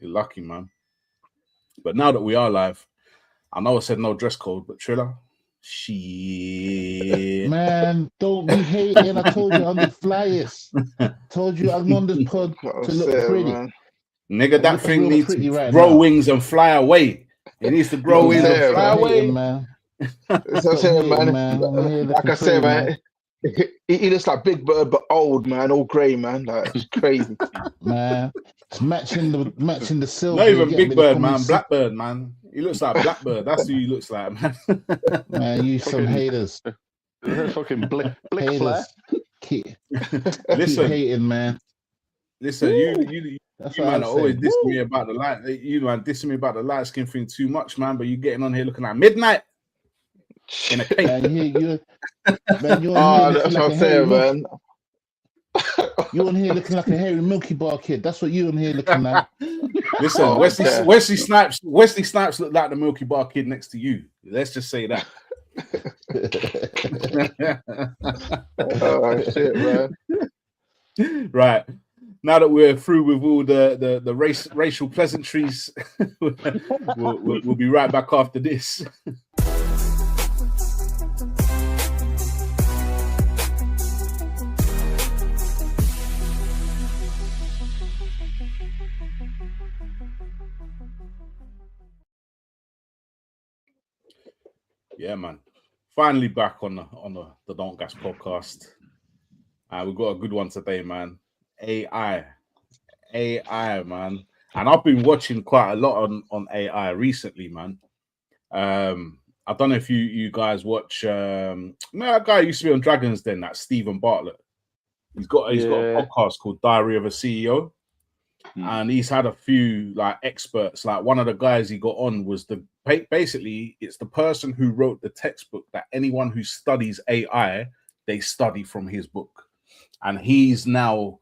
You're lucky, man. But now that we are live, I know I said no dress code, but Triller, shit. Man, don't be hating. I told you I'm the flyest. Told you I'm on this pod to look pretty. Man. Nigga, that thing real needs pretty to right grow now. wings and fly away. It needs to grow wings and saying, fly Stop away. hating, man. That's what I'm saying, hating, man. I'm here Like looking I said, pretty, man, he looks like Big Bird, but old, man, all grey, man. Like it's crazy. man. It's matching the silver. Not you even get Big me? They Bird, call me man. Sil- Blackbird, man. He looks like Blackbird. That's who he looks like, man. Man, you some Fucking- haters. Fucking Blick Flair. Haters. Keep Listen, hating, man. listen. You That's man what are I'm always saying. dissing me about the light. You man dissing me about the light skin thing too much, man. But you getting on here looking like midnight in a cape. Man, you're Oh, here that's looking what like I'm a saying, hairy man. You on here looking like a hairy Milky Bar kid. That's what you on here looking like. Listen, Oh, okay. Wesley Snipes looked like the Milky Bar kid next to you. Let's just say that. Oh shit, man. Right. Now that we're through with all the racial pleasantries, we'll be right back after this. Yeah, man. Finally back on the Don't Gas podcast. We've got a good one today, man. AI, man. And I've been watching quite a lot on AI recently, man. I don't know if you guys watch that guy who used to be on Dragon's Den, that Stephen Bartlett. He's got a podcast called Diary of a CEO. And he's had a few like experts. Like one of the guys he got on was basically it's the person who wrote the textbook that anyone who studies AI, they study from his book. And he's now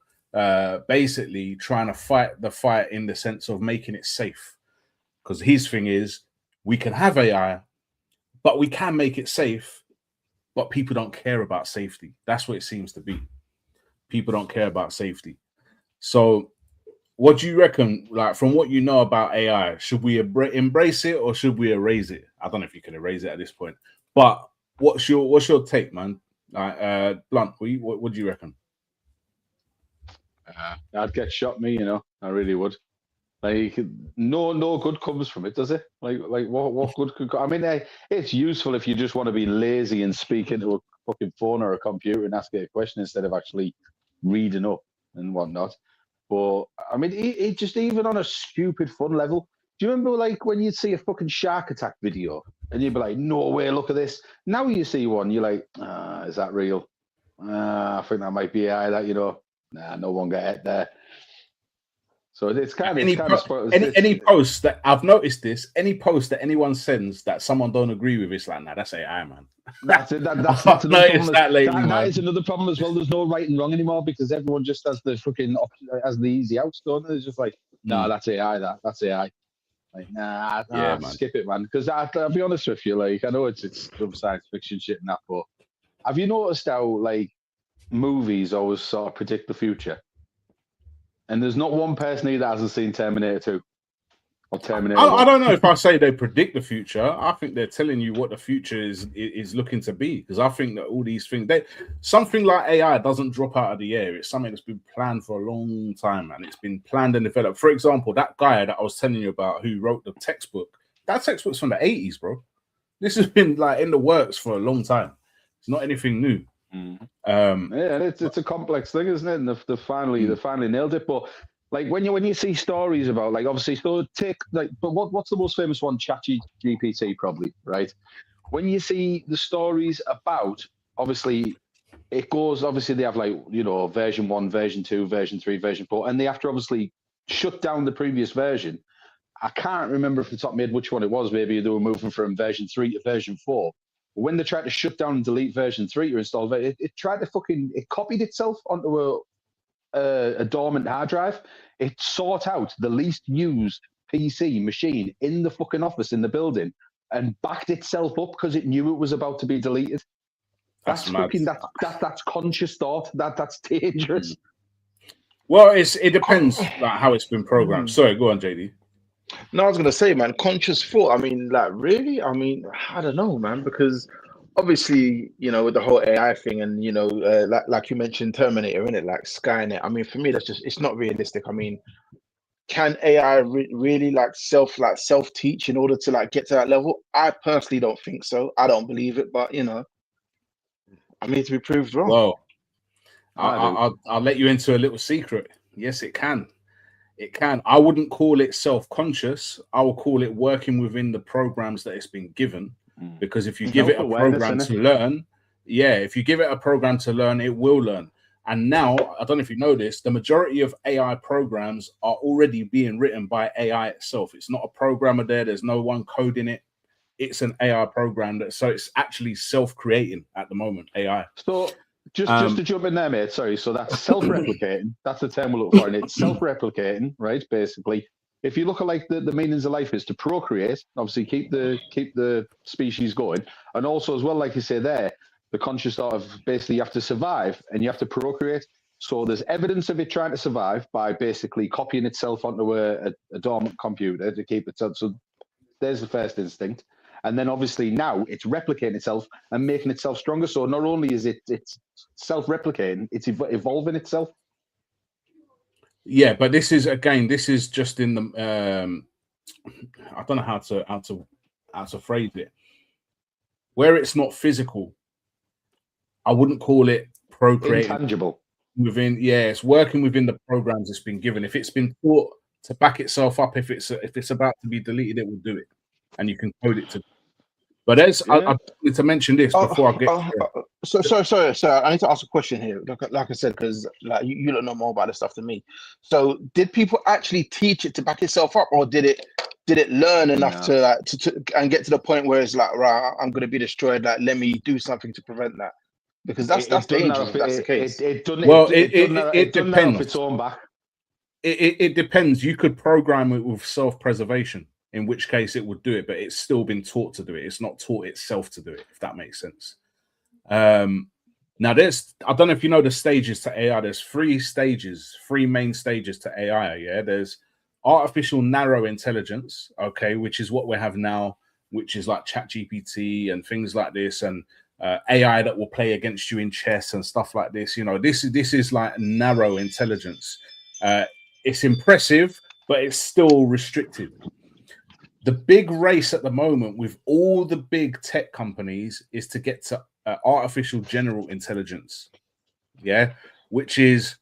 basically trying to fight the fight in the sense of making it safe. Because his thing is, we can have AI, but we can make it safe, but people don't care about safety. That's what it seems to be. People don't care about safety. So what do you reckon, like from what you know about AI, should we embrace it or should we erase it? I don't know if you can erase it at this point, but what's your take, man? Blunt, what do you reckon? I'd get shot, me, I really would. Like, no good comes from it, does it? Like what good could? I mean, it's useful if you just want to be lazy and speak into a fucking phone or a computer and ask it a question instead of actually reading up and whatnot. But I mean, it just even on a stupid fun level. Do you remember like when you'd see a fucking shark attack video and you'd be like, "No way, look at this." Now you see one, you're like, "Is that real?" I think that might be AI. That nah, no one got hit there. So it's kind of any post that I've noticed this. Any post that anyone sends that someone don't agree with, it's like, nah, that's AI, man. That's it. That's I've noticed that lately, man. That is another problem as well. There's no right and wrong anymore because everyone just has the fucking as the easy outs done. It's just like, nah, that's AI. That's AI. Like, nah, man. Skip it, man. Because I'll be honest with you, like I know it's some science fiction shit and that, but have you noticed how like movies always sort of predict the future? And there's not one person here that hasn't seen Terminator 2 or Terminator. I don't know if I say they predict the future. I think they're telling you what the future is looking to be. Because I think that all these things, something like AI doesn't drop out of the air. It's something that's been planned for a long time, and it's been planned and developed. For example, that guy that I was telling you about who wrote the textbook, that textbook's from the 80s, bro. This has been like in the works for a long time. It's not anything new. It's a complex thing, isn't it? And they finally nailed it. But like when you see stories about like obviously but what's the most famous one? ChatGPT probably, right? When you see the stories about obviously it goes they have like version 1, version 2, version 3, version 4, and they have to obviously shut down the previous version. I can't remember off the top of my head which one it was. Maybe they were moving from version 3 to version 4. When they tried to shut down and delete version 3 to install it tried to it copied itself onto a dormant hard drive. It sought out the least used PC machine in the fucking office in the building and backed itself up because it knew it was about to be deleted. That's conscious thought. That's dangerous. Well, it depends like how it's been programmed. Sorry, go on, JD. No, I was gonna say, man, conscious thought. I mean, like, really? I mean, I don't know, man, because obviously, with the whole AI thing, and like you mentioned, Terminator, in it, like Skynet. I mean, for me, it's not realistic. I mean, can AI really self teach in order to like get to that level? I personally don't think so. I don't believe it, but I mean, to be proved wrong. Well, I'll let you into a little secret. Yes, it can. It can. I wouldn't call it self-conscious. I will call it working within the programs that it's been given. Because if you give it a program to learn, if you give it a program to learn, it will learn. And now, I don't know if you know this, the majority of AI programs are already being written by AI itself. It's not a programmer there. There's no one coding it. It's an AI program so it's actually self-creating at the moment, AI. So just to jump in there, mate. Sorry. So that's self-replicating. That's the term we're looking for, and it's self-replicating, right? Basically, if you look at like the meanings of life is to procreate, obviously keep the species going, and also as well, like you say there, the conscious thought of basically you have to survive and you have to procreate. So there's evidence of it trying to survive by basically copying itself onto a dormant computer to keep itself. So there's the first instinct. And then obviously now it's replicating itself and making itself stronger. So not only is it's self-replicating, it's evolving itself. Yeah, but this is just in the I don't know how to phrase it. Where it's not physical, I wouldn't call it procreating. Intangible. It's working within the programs it's been given. If it's been taught to back itself up, if it's about to be deleted, it will do it, and you can code it to. But I wanted to mention this before I get. Sorry. I need to ask a question here. Like I said, because like you don't know more about this stuff than me. So, did people actually teach it to back itself up, or did it learn enough to and get to the point where it's like, right, I'm going to be destroyed. Like, let me do something to prevent that. Because that's dangerous. If that's the case. It depends. Its own back. It depends. You could program it with self-preservation, in which case it would do it, but it's still been taught to do it. It's not taught itself to do it, if that makes sense. Now I don't know if you know the stages to AI. There's three main stages to AI. Yeah, there's artificial narrow intelligence, okay, which is what we have now, which is like ChatGPT and things like this, and AI that will play against you in chess and stuff like this. This is like narrow intelligence. It's impressive, but it's still restricted. The big race at the moment with all the big tech companies is to get to artificial general intelligence, which is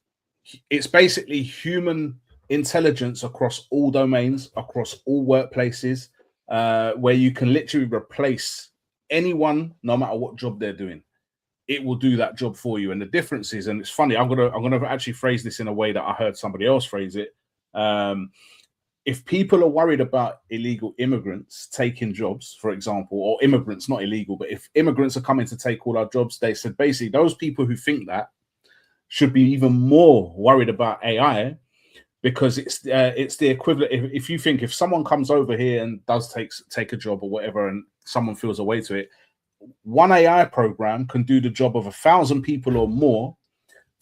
it's basically human intelligence across all domains, across all workplaces, where you can literally replace anyone, no matter what job they're doing. It will do that job for you. And the difference is, and it's funny, I'm gonna actually phrase this in a way that I heard somebody else phrase it. If people are worried about illegal immigrants taking jobs, for example, or immigrants, not illegal, but if immigrants are coming to take all our jobs, they said basically those people who think that should be even more worried about AI, because it's the equivalent. If you think if someone comes over here and does take a job or whatever, and someone feels a way to it, one AI program can do the job of 1,000 people or more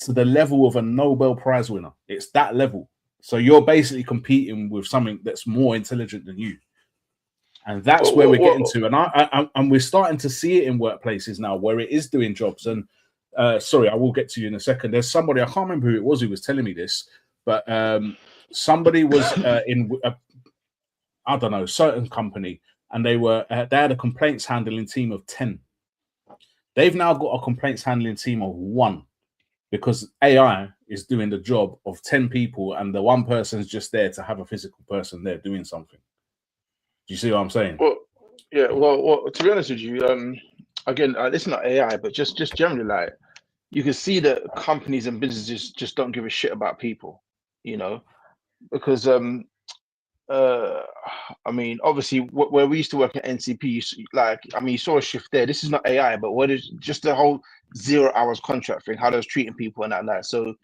to the level of a Nobel Prize winner. It's that level. So you're basically competing with something that's more intelligent than you, and that's where we're getting to. And we're starting to see it in workplaces now, where it is doing jobs. And sorry, I will get to you in a second. There's somebody, I can't remember who it was, who was telling me this, but somebody was in I don't know, certain company, and they had a complaints handling team of 10. They've now got a complaints handling team of 1. Because AI is doing the job of 10 people, and the one person's just there to have a physical person there doing something. Do you see what I'm saying? Well, yeah. Well, to be honest with you, again, it's not AI, but just generally, like, you can see that companies and businesses just don't give a shit about people, because I mean, obviously, where we used to work at NCP, you saw a shift there. This is not AI, but what is just the whole 0 hours contract thing, how they was treating people and that. So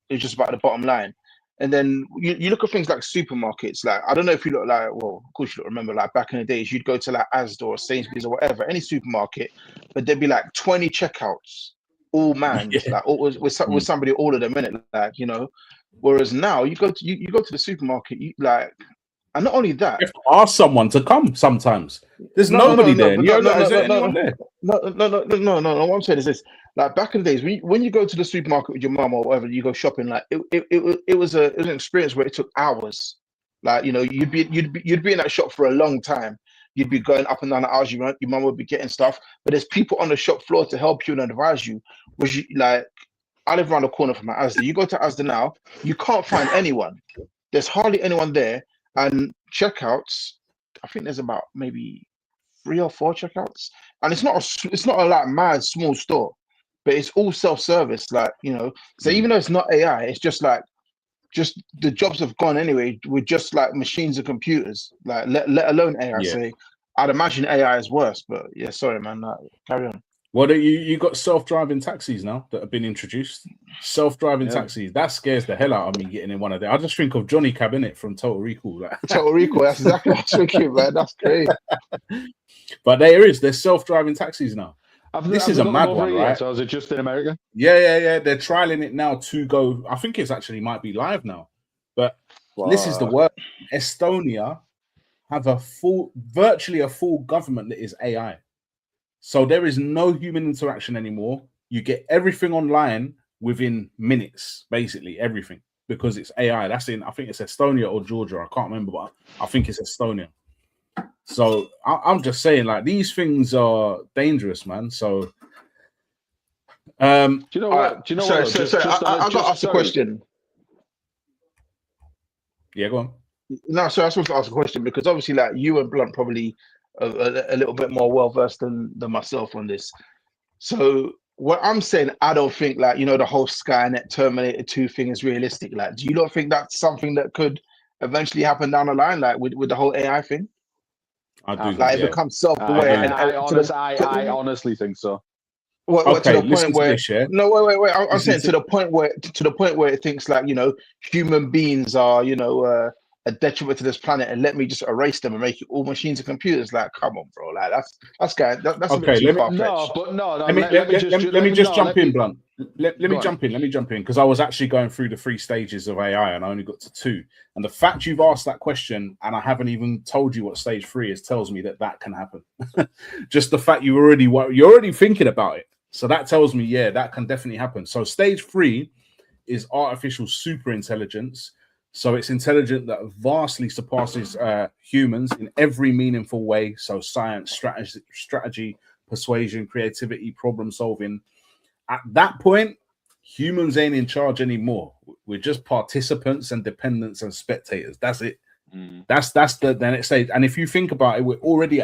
it's just about the bottom line. And then you look at things like supermarkets. Like, I don't know if you look like, well, of course you don't remember, like back in the days, you'd go to like Asda or Sainsbury's or whatever, any supermarket, but there'd be like 20 checkouts, all mans, like with somebody, all of them in it, like, Whereas now you go to the supermarket, and not only that, You have to ask someone to come sometimes. There's nobody there. Is there anyone there? No. What I'm saying is this: like back in the days, when you go to the supermarket with your mum or whatever, you go shopping. Like it was an experience where it took hours. Like you'd be in that shop for a long time. You'd be going up and down the aisles. Your mum would be getting stuff, but there's people on the shop floor to help you and advise you. I live around the corner from Asda. You go to Asda now, you can't find anyone. There's hardly anyone there. And checkouts, I think there's about maybe 3 or 4 checkouts. And it's not a like mad small store, but it's all self-service. So even though it's not AI, it's just the jobs have gone anyway with just like machines and computers. Like let alone AI. Yeah. So I'd imagine AI is worse. But yeah, sorry, man. Carry on. Well, you got self-driving taxis now that have been introduced. Self-driving taxis, that scares the hell out of me getting in one of them. I just think of Johnny Cabinet from Total Recall. Total Recall, that's exactly what I was thinking, man. That's great. But there's self-driving taxis now. This is a mad one, right? So is it just in America? Yeah. They're trialing it now to go. I think it's actually might be live now. But this is the word. Estonia have virtually a full government that is AI. So there is no human interaction anymore. You get everything online within minutes, basically everything, because it's AI. I think it's Estonia or Georgia. I can't remember, but I think it's Estonia. So I'm just saying, like, these things are dangerous, man. So, do you know what? I got to ask a question. Yeah, go on. No, so I was supposed to ask a question because obviously, like, you and Blunt probably a little bit more well versed than myself on this. So what I'm saying, I don't think the whole Skynet Terminator 2 thing is realistic. Like, do you not think that's something that could eventually happen down the line, like with the whole AI thing? I do. Like, it becomes self-aware. I honestly think so. Okay, to the point where no, wait. I'm saying to the point where it thinks like human beings are a detriment to this planet, and let me just erase them and make it all machines and computers. Like, come on, bro. Like that's a bit too far-fetched. Let me just jump in, Blunt. Let me jump in because I was actually going through the 3 stages of AI and I only got to 2. And the fact you've asked that question and I haven't even told you what stage 3 is tells me that can happen. Just the fact you're already thinking about it. So that tells me, yeah, that can definitely happen. So stage 3 is artificial super intelligence. So it's intelligent that vastly surpasses humans in every meaningful way. So science, strategy, persuasion, creativity, problem solving. At that point, humans ain't in charge anymore. We're just participants and dependents and spectators. That's it. That's the next stage. And if you think about it, we're already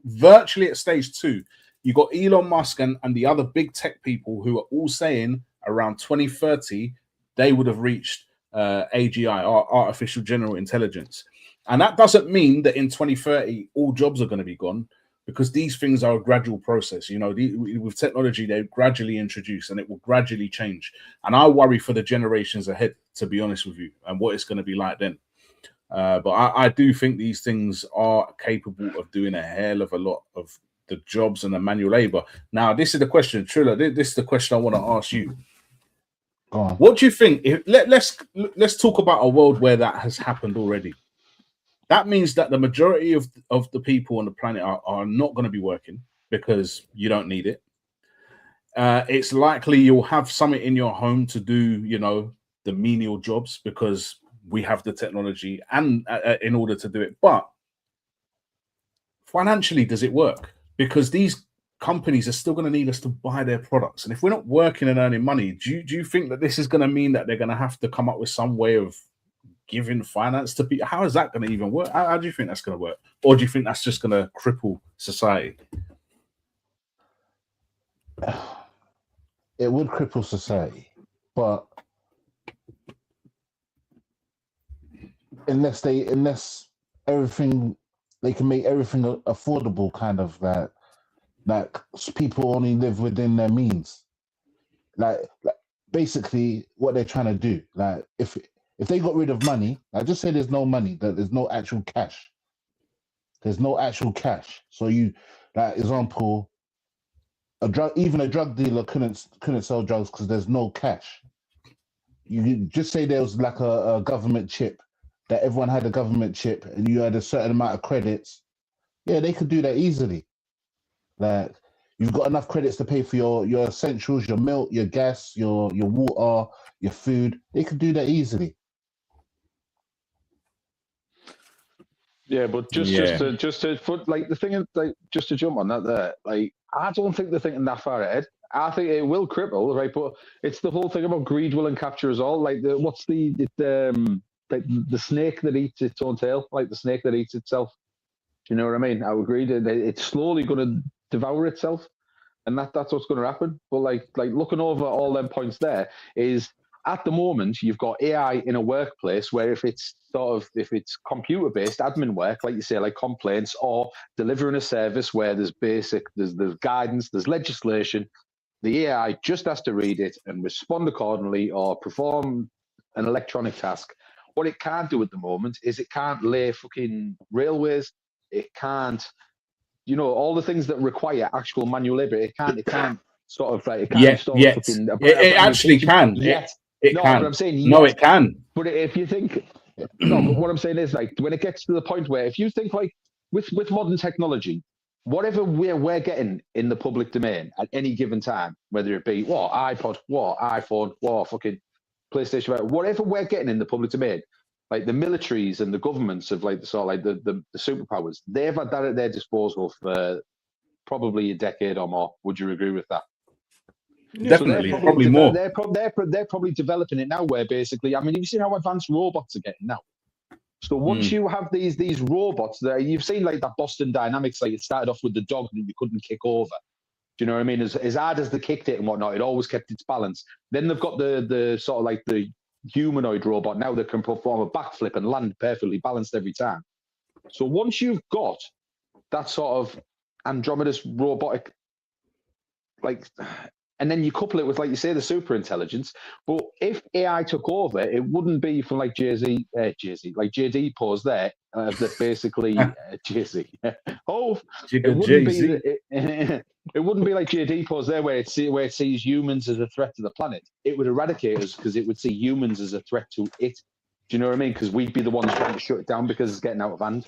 virtually at stage 2. You got Elon Musk and the other big tech people who are all saying around 2030 they would have reached AGI, artificial general intelligence. And that doesn't mean that in 2030 all jobs are going to be gone, because these things are a gradual process. With technology, they gradually introduce and it will gradually change. And I worry for the generations ahead, to be honest with you, and what it's going to be like then. But I do think these things are capable of doing a hell of a lot of the jobs and the manual labor. Now, this is the question, Trilla. This is the question I want to ask you. Go on. What do you think? Let's talk about a world where that has happened already. That means that the majority of the people on the planet are not going to be working because you don't need it. It's likely you'll have something in your home to do, the menial jobs because we have the technology and in order to do it. But financially, does it work? Because these companies are still going to need us to buy their products. And if we're not working and earning money, do you think that this is going to mean that they're going to have to come up with some way of giving finance to people? How is that going to even work? How do you think that's going to work? Or do you think that's just going to cripple society? It would cripple society, but unless everything, they can make everything affordable, kind of like people only live within their means. Like basically what they're trying to do. Like if they got rid of money, I just say there's no money, that there's no actual cash. There's no actual cash. So example, even a drug dealer couldn't sell drugs because there's no cash. you just say there was like a government chip, that everyone had a government chip and you had a certain amount of credits. Yeah, they could do that easily. Like, you've got enough credits to pay for your essentials, your milk, your gas, your water, your food. They could do that easily. Yeah, but just to put, like, the thing is, like, just to jump on that there, like, I don't think they're thinking that far ahead. I think it will cripple, right? But it's the whole thing about greed, will, and capture us all. Like, what's like the snake that eats its own tail, like the snake that eats itself. Do you know what I mean? I agree that it's slowly going to devour itself, and that's what's going to happen. But like looking over all them points there is, at the moment, you've got AI in a workplace where if it's computer-based admin work, like you say, like complaints or delivering a service where there's guidance, there's legislation, the AI just has to read it and respond accordingly or perform an electronic task. What it can't do at the moment is it can't lay fucking railways. It can't, all the things that require actual manual labor. It can't sort of like, it can't install fucking. It actually can. Yet. It can. But I'm saying yes. No, it can. But if you think, no, but what I'm saying is, like, when it gets to the point where, if you think, like, with modern technology, whatever we're getting in the public domain at any given time, whether it be iPod, iPhone, fucking PlayStation, whatever we're getting in the public domain, like the militaries and the governments of, like, the superpowers, they've had that at their disposal for probably a decade or more. Would you agree with that? Definitely, so probably more. They're probably developing it now, where basically, I mean, you've seen how advanced robots are getting now. So once you have these robots there, you've seen like that Boston Dynamics, like it started off with the dog that you couldn't kick over. Do you know what I mean? As hard as they kicked it and whatnot, it always kept its balance. Then they've got the sort of like the humanoid robot now that can perform a backflip and land perfectly balanced every time. So once you've got that sort of Andromeda's robotic, like, and then you couple it with, like you say, the super intelligence. But if AI took over, it wouldn't be from like JD pose there, that basically Jay-Z. It wouldn't be like JD pose there, where it sees humans as a threat to the planet. It would eradicate us because it would see humans as a threat to it. Do you know what I mean? Because we'd be the ones trying to shut it down because it's getting out of hand.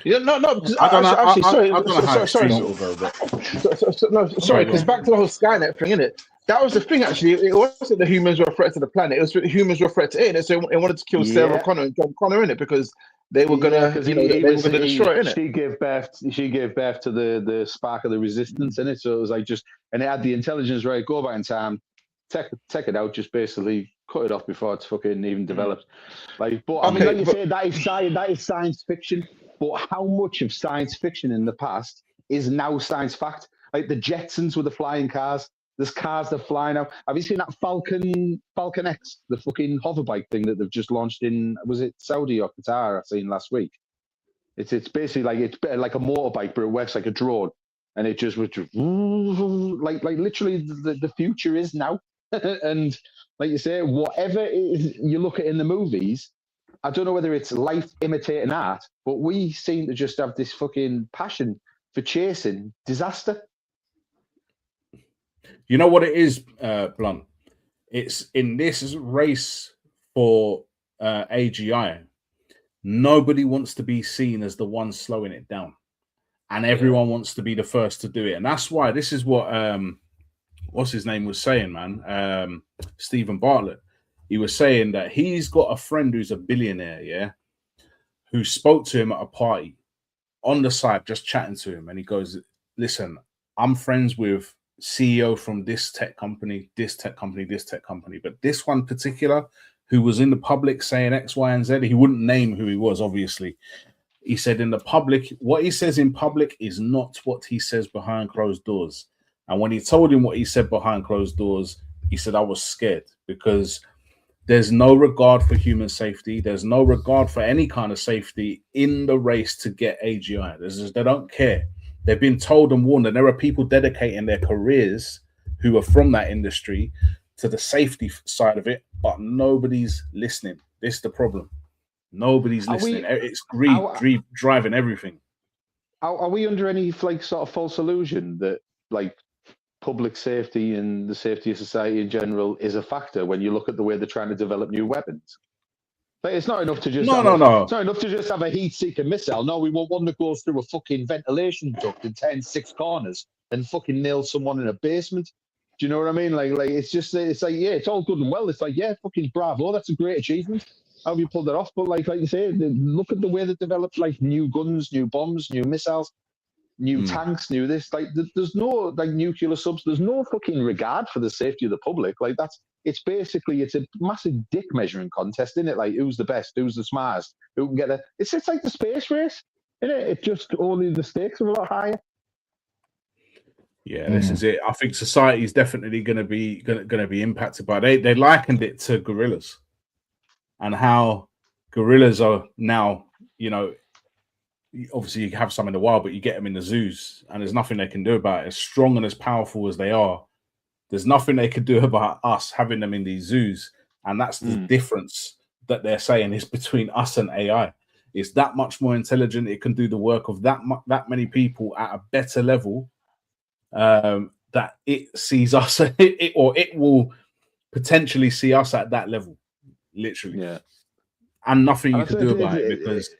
Yeah, no. I don't know. Actually, sorry. Because back to the whole Skynet thing, innit? That was the thing. Actually, it wasn't the humans were a threat to the planet. It was the humans were a threat to it. So it wanted to kill Sarah Connor and John Connor, innit? Because they were gonna, they were gonna destroy it, innit? She gave birth to the spark of the resistance, innit? So it was like and it had the intelligence, right? Go back in time, take it out, just basically cut it off before it's fucking even developed. Like, but I mean, like you say, that is science fiction. But how much of science fiction in the past is now science fact? Like the Jetsons with the flying cars. There's cars that fly now. Have you seen that Falcon X, the fucking hoverbike thing that they've just launched in, was it Saudi or Qatar? I seen last week. It's basically like a motorbike, but it works like a drone, and it just like literally the future is now. And like you say, whatever it is you look at in the movies, I don't know whether it's life imitating art, but we seem to just have this fucking passion for chasing disaster. You know what it is, Blunt? It's in this race for AGI, nobody wants to be seen as the one slowing it down. And everyone wants to be the first to do it. And that's why this is what, what's his name was saying, man? Stephen Bartlett. He was saying that he's got a friend who's a billionaire, who spoke to him at a party on the side, just chatting to him. And he goes, listen, I'm friends with CEO from this tech company, this tech company, this tech company. But this one particular who was in the public saying X, Y, and Z, he wouldn't name who he was, obviously. He said in the public, what he says in public is not what he says behind closed doors. And when he told him what he said behind closed doors, he said, I was scared because there's no regard for human safety. There's no regard for any kind of safety in the race to get AGI. They don't care. They've been told and warned, and there are people dedicating their careers who are from that industry to the safety side of it, but nobody's listening. This is the problem. Nobody's listening. It's greed driving everything. Are we under any like sort of false illusion that like public safety and the safety of society in general is a factor when you look at the way they're trying to develop new weapons. Like, it's not enough to just No. It's not enough to just have a heat-seeker missile. No, we want one that goes through a fucking ventilation duct and turns 6 corners and fucking nails someone in a basement. Do you know what I mean? Like it's just, it's like, yeah, it's all good and well. It's like, yeah, fucking bravo, that's a great achievement. How have you pulled that off? But like you say, look at the way they developed like new guns, new bombs, new missiles, new tanks, new this. Like there's no like nuclear subs. There's no fucking regard for the safety of the public. Like it's a massive dick measuring contest, isn't it? Like who's the best, who's the smartest, who can get it's like the space race, isn't it? It just only the stakes are a lot higher. Yeah, this is it. I think society is definitely going to be impacted by it. They likened it to gorillas, and how gorillas are now. You know, obviously you have some in the wild, but you get them in the zoos, and there's nothing they can do about it. As strong and as powerful as they are, there's nothing they could do about us having them in these zoos, and that's the difference that they're saying is between us and AI. It's that much more intelligent. It can do the work of that many people at a better level. That it sees us, it will potentially see us at that level, literally. Yeah, and nothing you can do about it because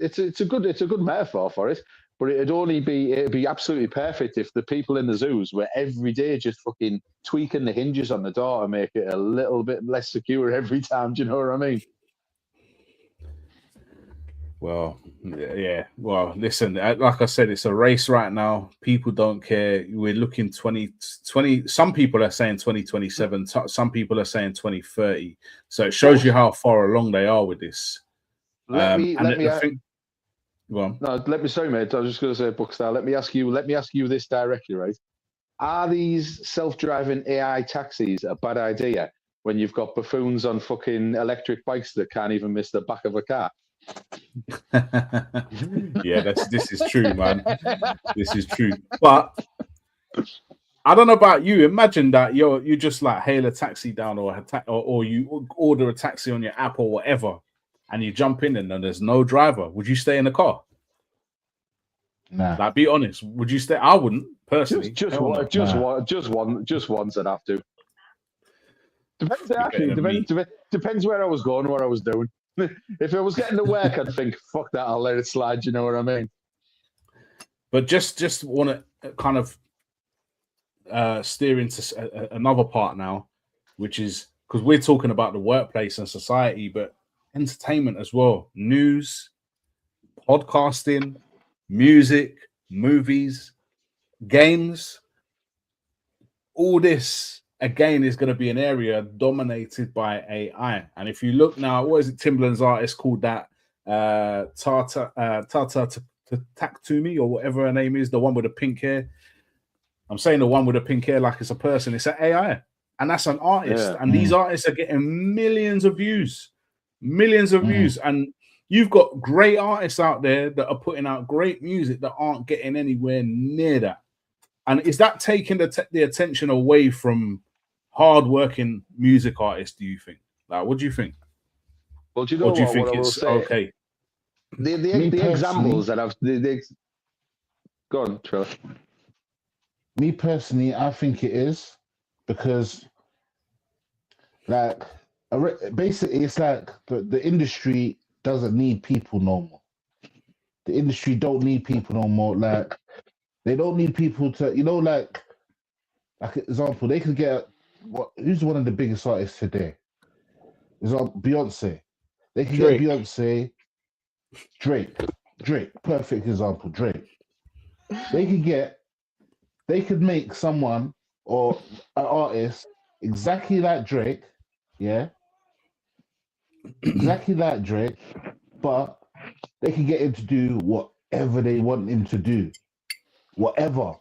it's a good metaphor for it. But it'd be absolutely perfect if the people in the zoos were every day just fucking tweaking the hinges on the door to make it a little bit less secure every time. Do you know what I mean? Well, yeah. Well, listen, like I said, it's a race right now. People don't care. We're looking 2020. Some people are saying 2027. Some people are saying 2030. So it shows you how far along they are with this. Sorry, mate. I was just going to say, Bookstar. Let me ask you this directly, right? Are these self-driving AI taxis a bad idea when you've got buffoons on fucking electric bikes that can't even miss the back of a car? Yeah, this is true, man. This is true. But I don't know about you. Imagine that you just like hail a taxi down or you order a taxi on your app or whatever, and you jump in and then there's no driver. Would you stay in the car? Nah. Like, be honest. Would you stay? I wouldn't personally. Just once I'd have to. Depends where I was going, what I was doing. If I was getting to work, I'd think, fuck that, I'll let it slide. You know what I mean? But just want to kind of steer into another part now, which is because we're talking about the workplace and society, but entertainment as well. News, podcasting, music, movies, games, all this again is going to be an area dominated by AI. And if you look now, what is it? Timbaland's artist called that Tata Taktumi or whatever her name is, the one with the pink hair. I'm saying the one with the pink hair like it's a person. It's an AI, and that's an artist. And these artists are getting millions of views, and you've got great artists out there that are putting out great music that aren't getting anywhere near that. And is that taking the attention away from hard-working music artists, do you think? Like, what do you think? Well, do you know what? Do you think it's okay? The examples that I've... Go on, Trevor. Me personally, I think it is because, like, basically, it's like the industry doesn't need people no more. The industry don't need people no more. Like, they don't need people to, like example, they could get who's one of the biggest artists today? Is Beyonce. They can get Beyonce, Drake, perfect example, Drake. They could make someone or an artist exactly like Drake, yeah, exactly like Drake, but they can get him to do whatever they want him to do. Whatever.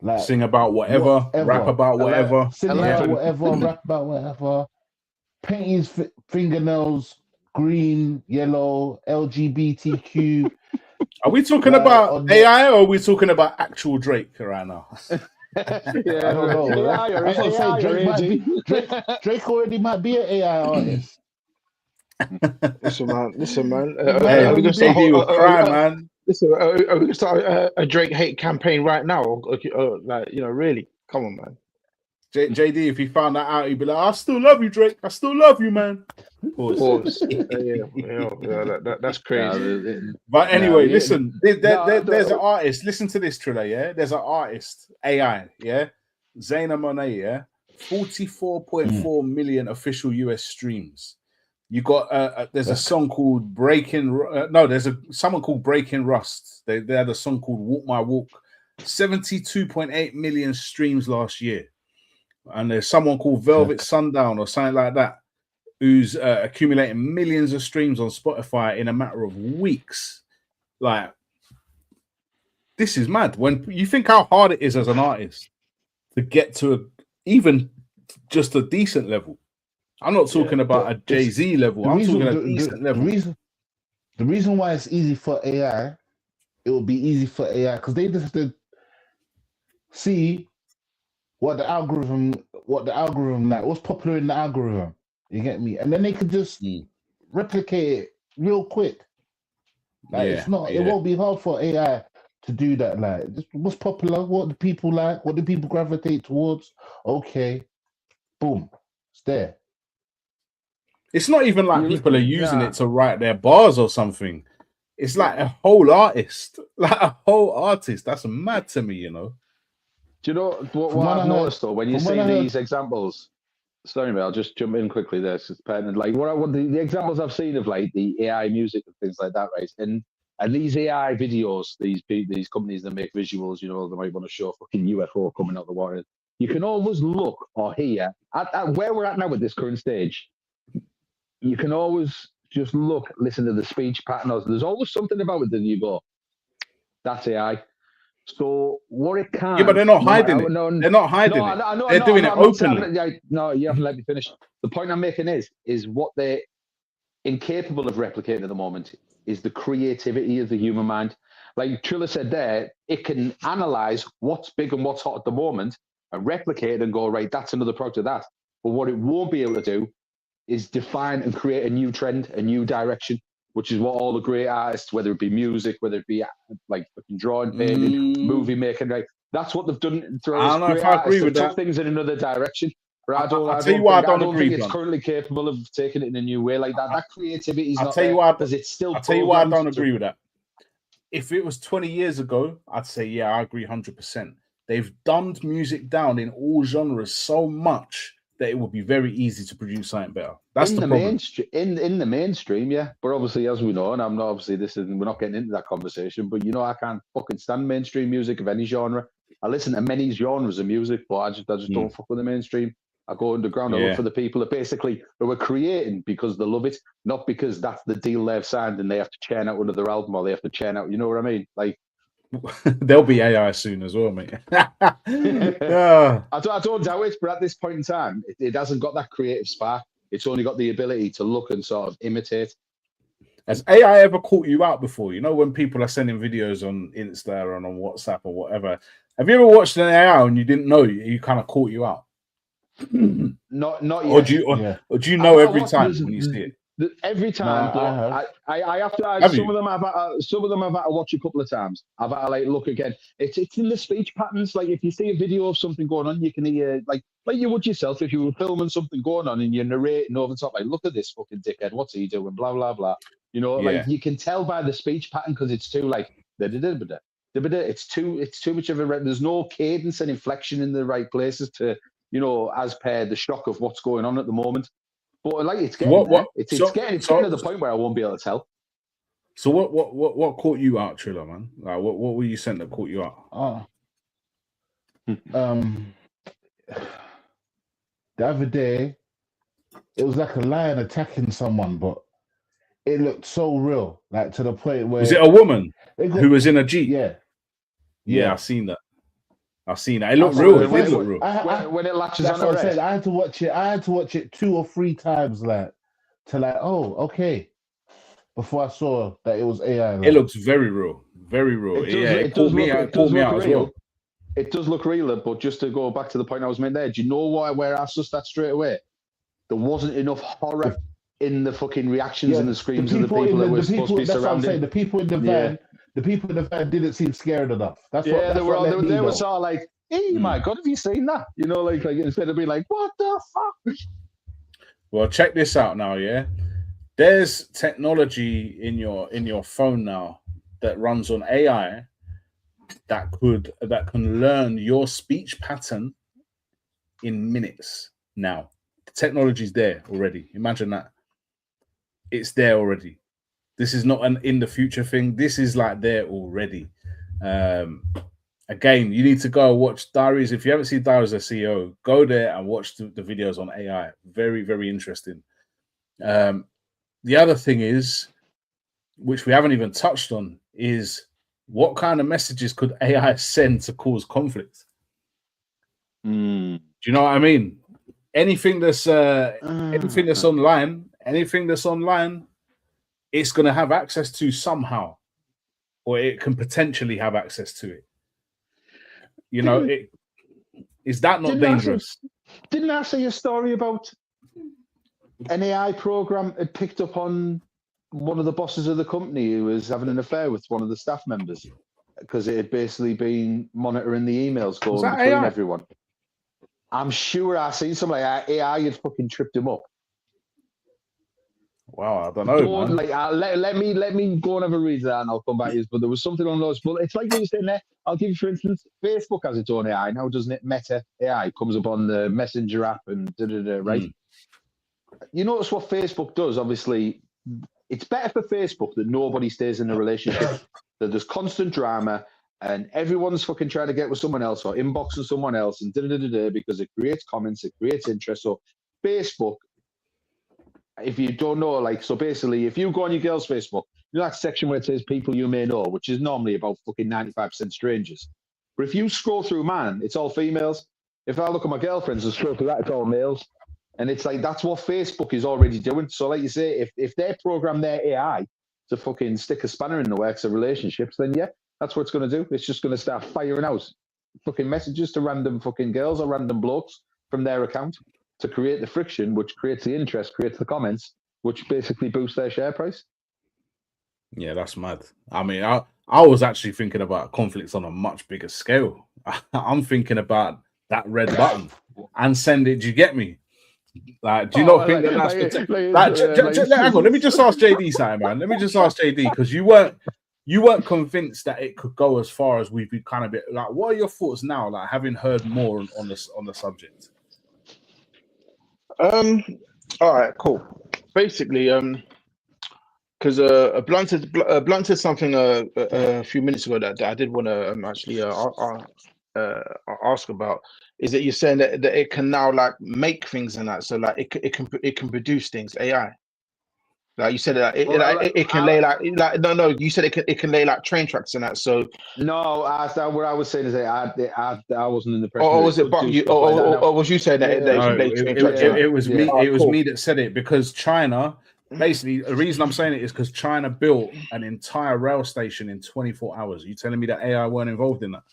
Like, sing about whatever, rap about whatever. Sing about whatever, rap about whatever. Paint his fingernails green, yellow, LGBTQ. Are we talking about AI or are we talking about actual Drake right now? I don't know. Drake already might be an AI artist. Listen, man. He will cry, man. Listen, are we gonna start a Drake hate campaign right now? Like, really? Come on, man. JD, if he found that out, he'd be like, "I still love you, Drake. I still love you, man." Pause. That's crazy. But anyway, listen. There's an artist. Listen to this, Triller. Yeah, there's an artist, AI. Yeah, Zayn Monet. Yeah, 44.4 million official US streams. You got there's a song called Breaking. There's someone called Breaking Rust. They had a song called Walk My Walk. 72.8 million streams last year. And there's someone called Velvet Sundown or something like that, who's accumulating millions of streams on Spotify in a matter of weeks. Like, this is mad. When you think how hard it is as an artist to get to even just a decent level. I'm not talking about a Jay-Z level. I'm talking a decent level. The reason why it's easy for AI, it will be easy for AI because they just have to see what's popular in the algorithm. You get me? And then they could just replicate it real quick. Like it won't be hard for AI to do that. Like, just what's popular, what do people like, what do people gravitate towards? Okay, boom, it's there. It's not even like people are using it to write their bars or something. It's like a whole artist, That's mad to me, you know. Do you know what I've noticed though? When you see these examples, sorry, mate, I'll just jump in quickly there. It's pertinent. Like what the examples I've seen of like the AI music and things like that, right? And these AI videos, these companies that make visuals, you know, they might want to show fucking UFO coming out of the water. You can always look or hear at where we're at now at this current stage. You can always just listen to the speech pattern. There's always something about it that you go, that's AI. So what it can... Yeah, but they're not hiding it. They're not hiding it. They're doing it openly. No, you haven't let me finish. The point I'm making is what they're incapable of replicating at the moment is the creativity of the human mind. Like Triller said there, it can analyze what's big and what's hot at the moment and replicate it and go, right, that's another product of that. But what it won't be able to do is define and create a new trend, a new direction, which is what all the great artists, whether it be music, whether it be like drawing, painting, movie making, right? That's what they've done. I don't know if I agree with that. Took things in another direction. But I don't think it's currently capable of taking it in a new way like that. That creativity is not there because it's still. I'll tell you why I don't agree with that. If it was 20 years ago, I'd say, yeah, I agree 100%. They've dumbed music down in all genres so much that it would be very easy to produce something better. That's the problem. In the mainstream, yeah. But obviously, as we know, and I'm not we're not getting into that conversation, but you know, I can't fucking stand mainstream music of any genre. I listen to many genres of music, but I just don't fuck with the mainstream. I go underground. I look for the people who are creating because they love it, not because that's the deal they've signed and they have to churn out another album or they have to churn out. You know what I mean? Like, there'll be AI soon as well, mate. I don't doubt it, but at this point in time, it hasn't got that creative spark. It's only got the ability to look and sort of imitate. Has AI ever caught you out before? You know, when people are sending videos on Insta and on WhatsApp or whatever, have you ever watched an AI and you didn't know you kind of caught you out? Not yet. Or do you know every time when you see it? Every time, I have to. Some of them I've had to watch a couple of times. I've had to look again. It's in the speech patterns. Like if you see a video of something going on, you can hear like you would yourself if you were filming something going on and you're narrating over the top. Like, look at this fucking dickhead. What's he doing? Blah blah blah. You know, like you can tell by the speech pattern because it's too like it's too much of a. There's no cadence and inflection in the right places to, you know, as per the shock of what's going on at the moment. But like it's getting there. It's getting to the point where I won't be able to tell. So what caught you out, Triller, man? Like what were you sent that caught you out? The other day, it was like a lion attacking someone, but it looked so real, like to the point where was it a woman who was in a Jeep? Yeah, I've seen that. It looked real. It did look real. When it latches on the red. I had to watch it 2 or 3 times, oh, okay, before I saw that it was AI. It looks very real, very real. It caught me out as well. It does look real, but just to go back to the point I was making there, do you know where I sussed that straight away? There wasn't enough horror in the fucking reactions and the screams of the people that were supposed to be surrounding. The people in the van, the people in the van didn't seem scared enough. That's Yeah, what. That's they were what all, let me they know. were sort of like, "Hey, my God, have you seen that?" You know, like instead of being like, "What the fuck?" Well, check this out now, yeah. There's technology in your phone now that runs on AI that can learn your speech pattern in minutes now. The technology's there already. Imagine that. It's there already. This is not an in the future thing. This is like there already. Again, you need to go watch Diaries. If you haven't seen Diaries of CEO, go there and watch the videos on AI. Very, very interesting. The other thing is, which we haven't even touched on, is what kind of messages could AI send to cause conflict? Do you know what I mean? Anything that's online, it's going to have access to somehow, or it can potentially have access to it. You know, is that not dangerous? Didn't I say a story about an AI program had picked up on one of the bosses of the company who was having an affair with one of the staff members because it had basically been monitoring the emails going between AI? everyone? I'm sure I seen something like AI had fucking tripped him up. Wow, I don't know, man. Like, let me go and have a read that and I'll come back to you. But there was something on those. But it's like you were saying there. I'll give you, for instance, Facebook has its own AI now, doesn't it? Meta AI comes up on the Messenger app and right? You notice what Facebook does, obviously. It's better for Facebook that nobody stays in a relationship, that there's constant drama and everyone's fucking trying to get with someone else or inboxing someone else and because it creates comments, it creates interest. So Facebook, if you don't know, like, so basically, if you go on your girl's Facebook, you know that section where it says people you may know, which is normally about fucking 95% strangers. But if you scroll through mine, it's all females. If I look at my girlfriends and scroll through that, it's all males. And it's like, that's what Facebook is already doing. So like you say, if they program their AI to fucking stick a spanner in the works of relationships, then yeah, that's what it's going to do. It's just going to start firing out fucking messages to random fucking girls or random blokes from their account to create the friction, which creates the interest, creates the comments, which basically boosts their share price. Yeah, that's mad. I mean, I was actually thinking about conflicts on a much bigger scale. I'm thinking about that red button and send it. Do you get me? Like, do you not think that's hang on? Let me just ask JD something, man. Let me just ask JD, because you weren't convinced that it could go as far as we've been kind of like. What are your thoughts now, like having heard more on the subject? All right, cool. Basically, because Blunt said something a few minutes ago that I did want to actually ask about, is that you're saying that it can now like make things and that, so like it can produce things, AI. Like you said that it can lay like no you said it can lay like train tracks and that. So no, what I was saying is that I wasn't in the press. Or was it you? Or was you saying that it was me? It was me that said it, because China. Basically, the reason I'm saying it is because China built an entire rail station in 24 hours. Are you telling me that AI weren't involved in that?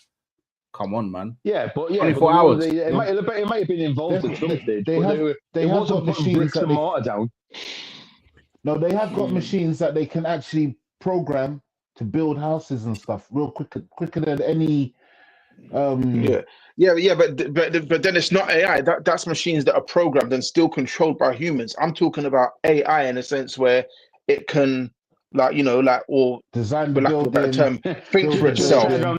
Come on, man. Yeah, but 24 hours. It might have been involved at some stage. They have got machines bricks and mortar down. No, they have got machines that they can actually program to build houses and stuff real quicker than any. But then it's not AI. That's machines that are programmed and still controlled by humans. I'm talking about AI in a sense where it can, like, you know, like, or design, for lack of a better term, think for itself. In the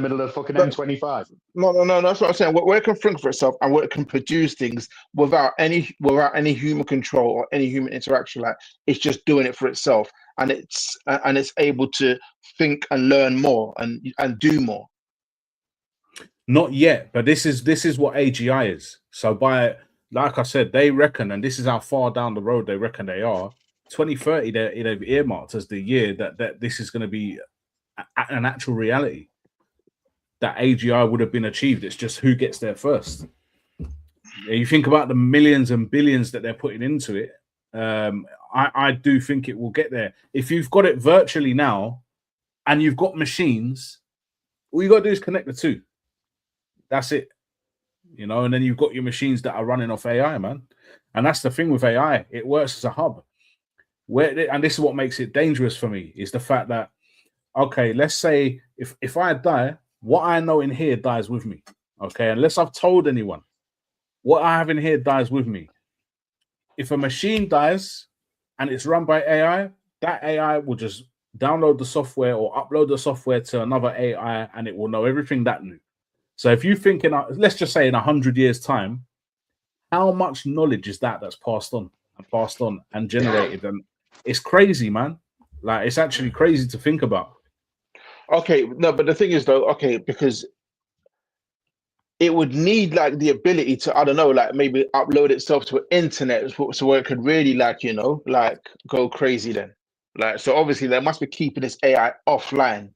middle of fucking M25. No. That's what I'm saying. Where it can think for itself and where it can produce things without any human control or any human interaction. Like, it's just doing it for itself, and it's able to think and learn more and do more. Not yet, but this is what AGI is. So by, like I said, they reckon, and this is how far down the road they reckon they are. 2030, they've earmarked as the year that this is going to be an actual reality. That AGI would have been achieved. It's just who gets there first. You think about the millions and billions that they're putting into it. I do think it will get there. If you've got it virtually now, and you've got machines, all you got to do is connect the two. That's it, you know, and then you've got your machines that are running off AI, man. And that's the thing with AI. It works as a hub. and this is what makes it dangerous for me, is the fact that, okay, let's say if I die, what I know in here dies with me. Okay, unless I've told anyone, what I have in here dies with me. If a machine dies and it's run by AI, that AI will just download the software or upload the software to another AI, and it will know everything that knew. So if you think let's just say in 100 years' time, how much knowledge is that's passed on and generated? And it's crazy, man. Like, it's actually crazy to think about. Okay, no, but the thing is though, okay, because it would need like the ability to, I don't know, like maybe upload itself to internet so where it could really like, you know, like go crazy then. Like, so obviously they must be keeping this AI offline.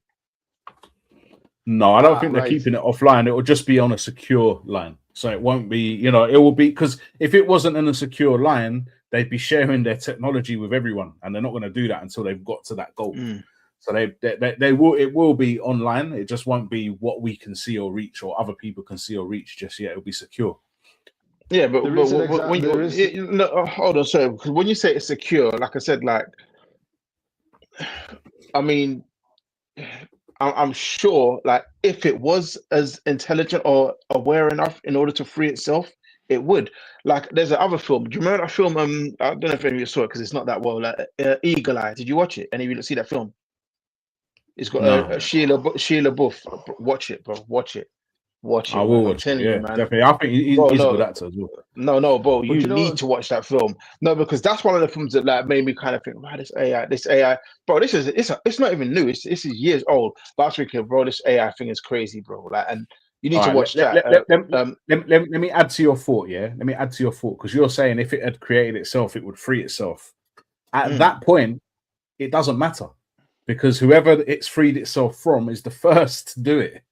No, I don't think they're keeping it offline. It will just be on a secure line. So it won't be, you know, it will be, because if it wasn't in a secure line, they'd be sharing their technology with everyone, and they're not going to do that until they've got to that goal. So it will be online. It just won't be what we can see or reach, or other people can see or reach just yet. It'll be secure. Yeah, but when hold on, sorry, because when you say it's secure, like I said, like, I mean, I'm sure, like, if it was as intelligent or aware enough in order to free itself, it would. Like, there's another film. Do you remember that film? I don't know if any of you saw it because it's not that well. Like, Eagle Eye. Did you watch it? Any of you see that film? It's got Sheila Buff. Watch it, bro. Watch it. I will watch it. Yeah, man. Definitely. I think he's a good actor as well. No, bro. You need to watch that film. No, because that's one of the films that like made me kind of think, wow, this AI, bro. It's not even new. This is years old. But I was thinking, bro, this AI thing is crazy, bro. Like, and you need to watch that. Let me add to your thought. Yeah, let me add to your thought, because you're saying if it had created itself, it would free itself. At that point, it doesn't matter, because whoever it's freed itself from is the first to do it.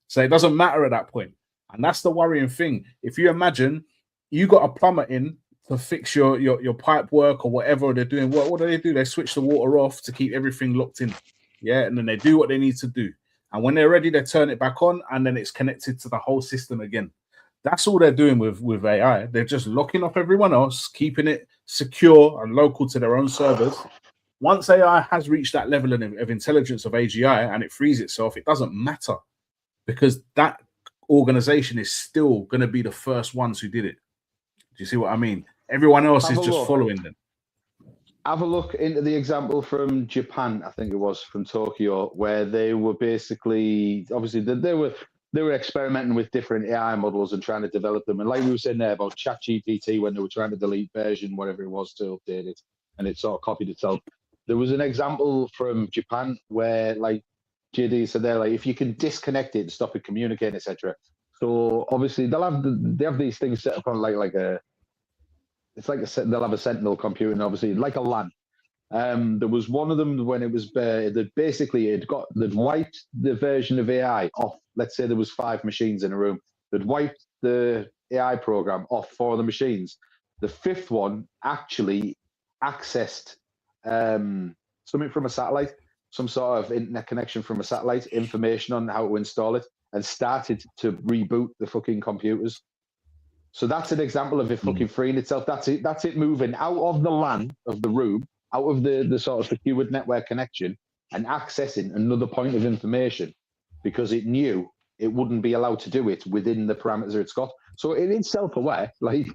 So it doesn't matter at that point. And that's the worrying thing. If you imagine you got a plumber in to fix your pipe work or whatever they're doing, what do? They switch the water off to keep everything locked in. Yeah, and then they do what they need to do. And when they're ready, they turn it back on, and then it's connected to the whole system again. That's all they're doing with AI. They're just locking off everyone else, keeping it secure and local to their own servers. Once AI has reached that level of intelligence of AGI and it frees itself, it doesn't matter, because that organization is still going to be the first ones who did it. Do you see what I mean? Everyone else is just following them. Have a look into the example from Japan, I think it was, from Tokyo, where they were basically, obviously, they were experimenting with different AI models and trying to develop them. And like we were saying there about ChatGPT, when they were trying to delete version, whatever it was, to update it, and it sort of copied itself. There was an example from Japan where, like JD said there, like, if you can disconnect it and stop it communicating, etc. So obviously they have these things set up on they'll have a Sentinel computer, and obviously like a LAN. There was one of them when it was that basically they'd wiped the version of AI off. Let's say there was 5 machines in a room. They'd wiped the AI program off 4 of the machines. The 5th one actually accessed something from a satellite, some sort of internet connection from a satellite, information on how to install it, and started to reboot the fucking computers. So that's an example of it fucking freeing itself. That's it moving out of the LAN of the room, out of the sort of secured network connection, and accessing another point of information, because it knew it wouldn't be allowed to do it within the parameters it's got. So it is self-aware. Like,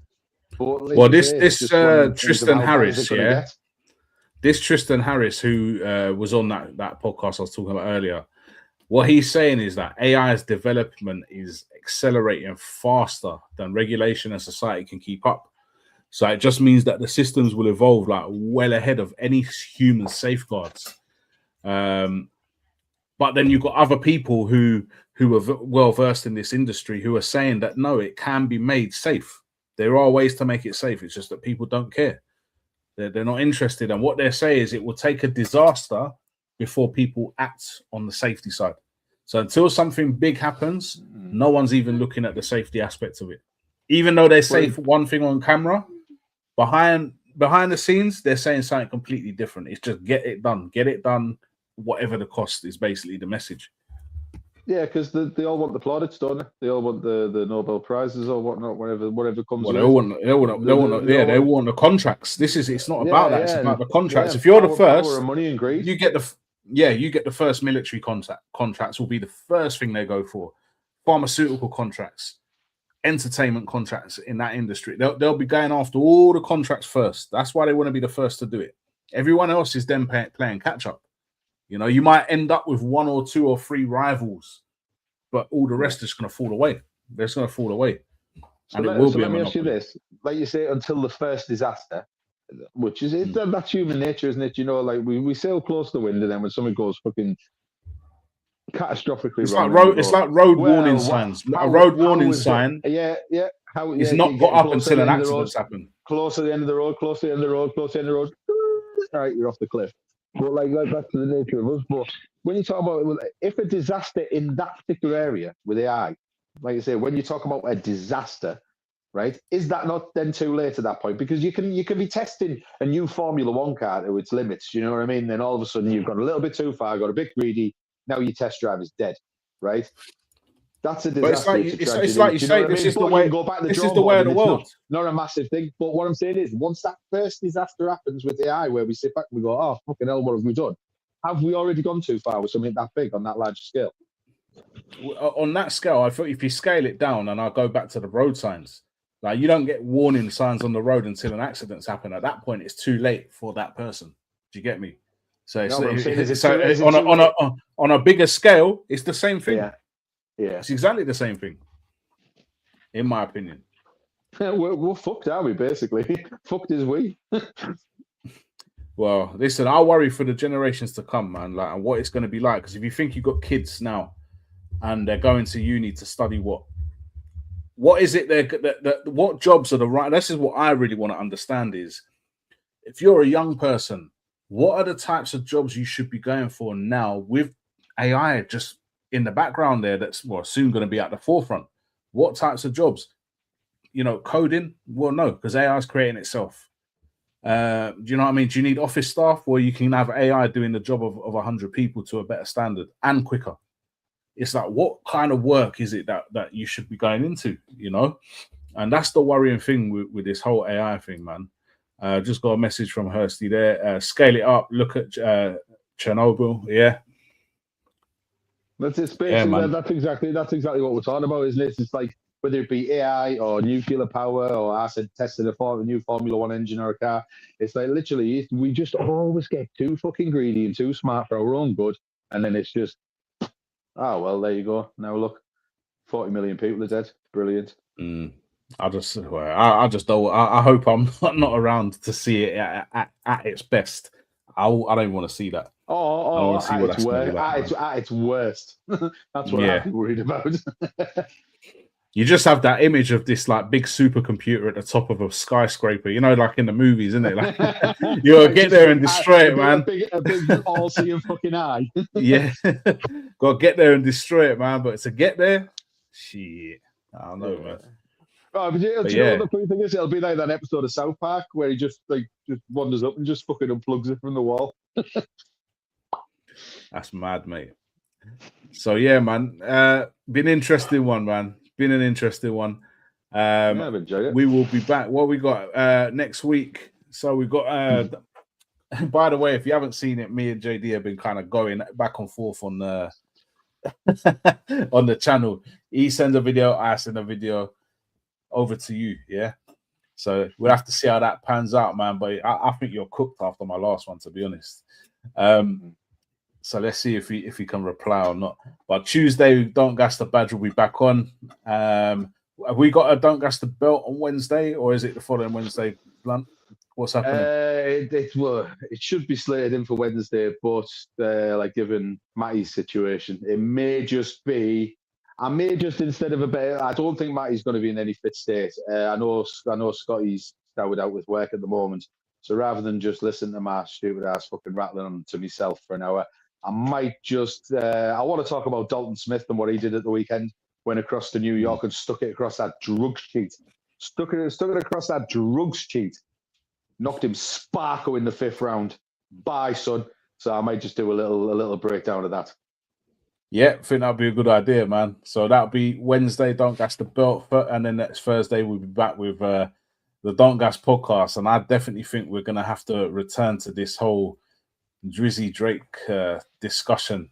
well, this Tristan Harris, yeah. This Tristan Harris, who was on that podcast I was talking about earlier, what he's saying is that AI's development is accelerating faster than regulation and society can keep up. So it just means that the systems will evolve like well ahead of any human safeguards. But then you've got other people who are well versed in this industry who are saying that no, it can be made safe. There are ways to make it safe. It's just that people don't care. They're not interested. And what they say is it will take a disaster before people act on the safety side. So until something big happens, no one's even looking at the safety aspects of it. Even though they say one thing on camera, behind the scenes, they're saying something completely different. It's just get it done, whatever the cost is basically the message. Yeah, because they all want the plaudits, don't they? They all want the Nobel prizes or whatnot, whatever comes. Well, with they it. want the contracts. It's not about that. It's about the contracts. Yeah, If you're the power first, and money and greed. you get the first military contracts will be the first thing they go for. Pharmaceutical contracts, entertainment contracts in that industry. They'll be going after all the contracts first. That's why they want to be the first to do it. Everyone else is then playing catch up. You know, you might end up with 1 or 2 or 3 rivals, but all the rest is going to fall away. They're just going to fall away. So let me ask you this. Like you say, until the first disaster, which is it, that's human nature, isn't it? You know, like we sail close to the wind, and then when something goes fucking catastrophically wrong. It's like road warning signs. A road warning sign. Yeah. It's not got up until an accident's happened. Close to the end of the road, close to the end of the road, close to the end of the road. All right, you're off the cliff. But like that's the nature of us. But when you talk about if a disaster in that particular area with AI, like you say, when you talk about a disaster, right, is that not then too late at that point? Because you can be testing a new Formula One car to its limits. You know what I mean? Then all of a sudden you've gone a little bit too far, got a bit greedy. Now your test drive is dead, right? That's a disaster. It's like you say, this is the way. This is the way of the world. Not a massive thing, but what I'm saying is, once that first disaster happens with AI, where we sit back and we go, "Oh fucking hell, what have we done?" Have we already gone too far with something that big on that large scale? On that scale, I thought if you scale it down, and I'll go back to the road signs, like you don't get warning signs on the road until an accident's happened. At that point, it's too late for that person. Do you get me? So, on a bigger scale, it's the same thing. Yeah, it's exactly the same thing, in my opinion. We're fucked, are we? Basically, fucked is we. Well, listen, I worry for the generations to come, man. Like, and what it's going to be like. Because if you think you've got kids now, and they're going to uni to study what is it? What jobs are the right? This is what I really want to understand. Is if you're a young person, what are the types of jobs you should be going for now with AI just in the background there? That's soon going to be at the forefront. What types of jobs? You know, coding? Well, no, because AI is creating itself. Do you know what I mean? Do you need office staff where you can have AI doing the job of 100 people to a better standard and quicker? It's like, what kind of work is it that you should be going into? You know, and that's the worrying thing with this whole AI thing, man. Just got a message from Hursty there. Scale it up. Look at Chernobyl. Yeah. That's that's exactly what we're talking about, isn't it? It's like whether it be AI or nuclear power or I said testing a new Formula One engine or a car. It's like literally we just always get too fucking greedy and too smart for our own good, and then it's just well, there you go. Now look, 40 million people are dead. Brilliant. I just don't. I hope I'm not around to see it at its best. I don't want to see that. At its worst. That's what I'd be worried about. You just have that image of this like big supercomputer at the top of a skyscraper, you know, like in the movies, isn't it? Like, you gotta get there and destroy it, man. A big all-seeing fucking eye. Yeah, gotta get there and destroy it, man. But to get there, shit, I don't know, man. Oh, but you know the funny thing is, it'll be like that episode of South Park where he just wanders up and just fucking unplugs it from the wall. That's mad, mate. So yeah, man, been an interesting one, man. Been an interesting one. I've enjoyed it. We will be back. What we got next week? So we got. By the way, if you haven't seen it, me and JD have been kind of going back and forth on the on the channel. He sends a video, I send a video over to you. Yeah. So we'll have to see how that pans out, man. But I think you're cooked after my last one, to be honest. So let's see if he can reply or not. But Tuesday, Don't Gas the Badge will be back on. Have we got a Don't Gas the Belt on Wednesday, or is it the following Wednesday, Blunt? What's happening? It should be slated in for Wednesday, but like given Matty's situation, it may just be. I may just instead of I don't think Matty's going to be in any fit state. I know Scotty's stowed out with work at the moment, so rather than just listen to my stupid ass fucking rattling on to myself for an hour, I might just. I want to talk about Dalton Smith and what he did at the weekend. Went across to New York and stuck it across that drugs cheat. Stuck it across that drugs cheat. Knocked him sparko in the 5th round. Bye, son. So I might just do a little breakdown of that. Yeah, I think that'd be a good idea, man. So that'll be Wednesday, Don't Gas the Belt, and then next Thursday we'll be back with the Don't Gas podcast. And I definitely think we're gonna have to return to this whole Drizzy Drake discussion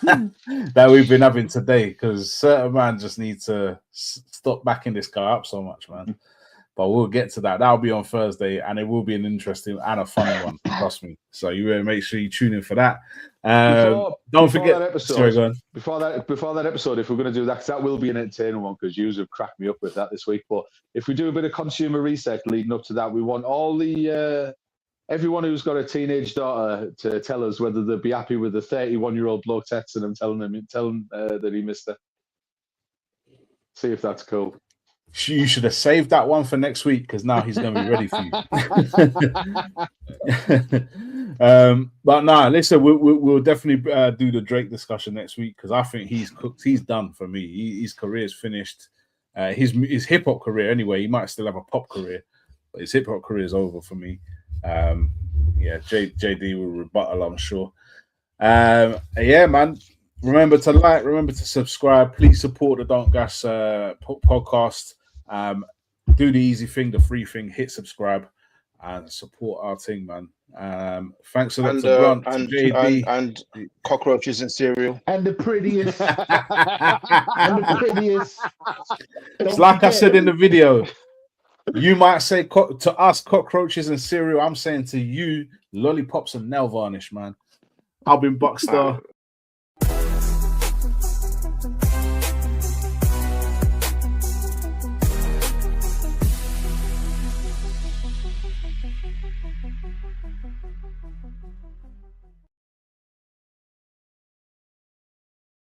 that we've been having today, because certain man just need to stop backing this guy up so much, man. But we'll get to that. That'll be on Thursday, and it will be an interesting and a funny one. Trust me. So you better make sure you tune in for that. Don't forget that episode. Sorry, go on. Before that episode, if we're going to do that, 'cause that will be an entertaining one, because you have cracked me up with that this week. But if we do a bit of consumer research leading up to that, we want all the everyone who's got a teenage daughter to tell us whether they'd be happy with the 31-year-old bloke texting him, telling that he missed her. See if that's cool. You should have saved that one for next week, because now he's going to be ready for you. But nah, listen, we'll definitely do the Drake discussion next week, because I think he's cooked. He's done for me. His career's finished. His hip hop career, anyway. He might still have a pop career, but his hip hop career is over for me. Yeah, JD will rebuttal, I'm sure. Yeah, man. Remember to like, remember to subscribe. Please support the Don't Gas podcast. Do the easy thing, the free thing. Hit subscribe and support our thing, man. Thanks a lot to Blunt, and JD, and cockroaches and cereal, and the prettiest, and the prettiest. It's like I said in the video. You might say to us cockroaches and cereal. I'm saying to you lollipops and nail varnish, man. I've been Buckstar.